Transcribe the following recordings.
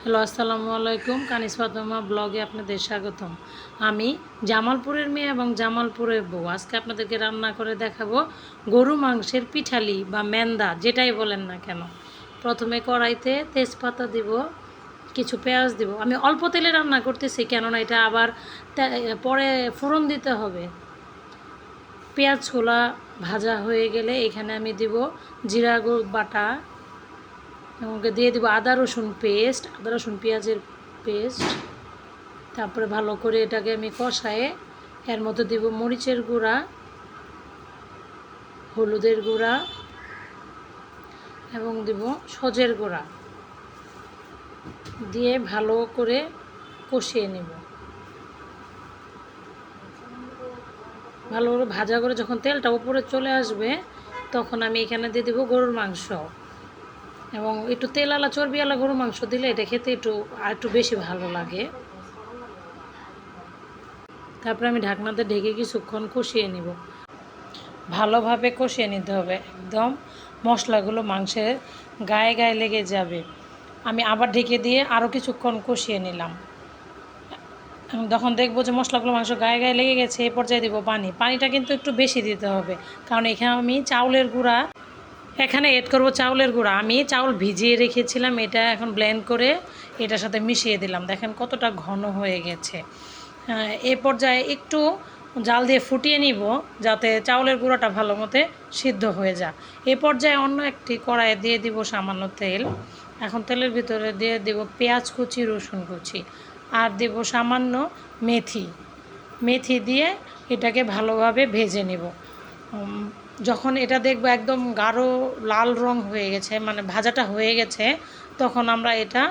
Hello, আসসালামু আলাইকুম। কানিস ফাতেমা ব্লগে আপনাদের স্বাগতম। আমি জামালপুরের মেয়ে এবং জামালপুরের বউ। আজকে আপনাদেরকে রান্না করে দেখাবো গরু মাংসের পিঠালি বা মেন্দা, যেটাই বলেন না কেন। প্রথমে কড়াইতে তেজপাতা দিব, কিছু পেঁয়াজ দিব। আমি অল্প তেলে রান্না করতেছি, কেননা এটা আবার পরে ফোড়ন দিতে হবে। পেঁয়াজগুলা ভাজা হয়ে গেলে এখানে আমি দিব জিরা বাটা, এবং দিয়ে দিব আদা রসুন পেস্ট, আদা রসুন পেঁয়াজের পেস্ট। তারপরে ভালো করে এটাকে আমি কষায়ে এর মধ্যে দিব মরিচের গুঁড়া, হলুদের গুঁড়া এবং দিব সজের গুঁড়া, দিয়ে ভালো করে কষিয়ে নেব। ভালো করে ভাজা করে যখন তেলটা উপরে চলে আসবে, তখন আমি এখানে দিয়ে দেবো গরুর মাংস। এবং একটু তেলালা চর্বিওয়ালা গরুর মাংস দিলে এটা খেতে একটু বেশি ভালো লাগে। তারপরে আমি ঢাকনাতে ঢেকে কিছুক্ষণ কষিয়ে নিব। ভালোভাবে কষিয়ে নিতে হবে, একদম মশলাগুলো মাংসের গায়ে গায়ে লেগে যাবে। আমি আবার ঢেকে দিয়ে আরও কিছুক্ষণ কষিয়ে নিলাম। যখন দেখবো যে মশলাগুলো মাংস গায়ে গায়ে লেগে গেছে, এই পর্যায়ে দিব পানিটা কিন্তু একটু বেশি দিতে হবে, কারণ এখানে আমি চাউলের গুঁড়া এড করব। চাউলের গুঁড়া আমি চাউল ভিজিয়ে রেখেছিলাম, এটা এখন ব্লেন্ড করে এটার সাথে মিশিয়ে দিলাম। দেখেন কতটা ঘন হয়ে গেছে। এ পর্যায়ে একটু জাল দিয়ে ফুটিয়ে নিব, যাতে চাউলের গুঁড়াটা ভালো মতো সিদ্ধ হয়ে যায়। এ পর্যায়ে অন্য একটি কড়াইয়ে দিয়ে দিব সামান্য তেল। এখন তেলের ভিতরে দিয়ে দেব পেঁয়াজ কুচি, রসুন কুচি, আর দেব সামান্য মেথি দিয়ে এটাকে ভালোভাবে ভেজে নেব। যখন এটা দেখব একদম গাঢ় লাল রং হয়ে গেছে, মানে ভাজাটা হয়ে গেছে, তখন আমরা এটা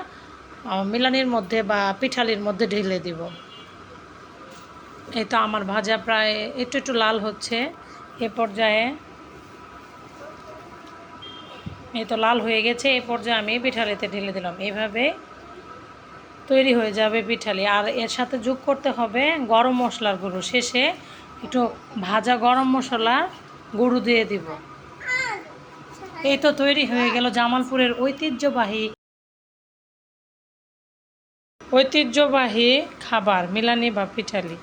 মিলানির মধ্যে বা পিঠালির মধ্যে ঢেলে দিব। এই তো আমার ভাজা প্রায় একটু লাল হচ্ছে। এ পর্যায়ে এই তো লাল হয়ে গেছে। এ পর্যায়ে আমি পিঠালিতে ঢেলে দিলাম। এভাবে তৈরি হয়ে যাবে পিঠালি। আর এর সাথে যোগ করতে হবে গরম মশলার গুঁড়ো। শেষে একটু ভাজা গরম মশলা গুঁড়ো দিয়ে দিব। এই তো তৈরি হয়ে গেল জামালপুরের ঐতিহ্যবাহী খাবার মিলানি বা পিঠালি।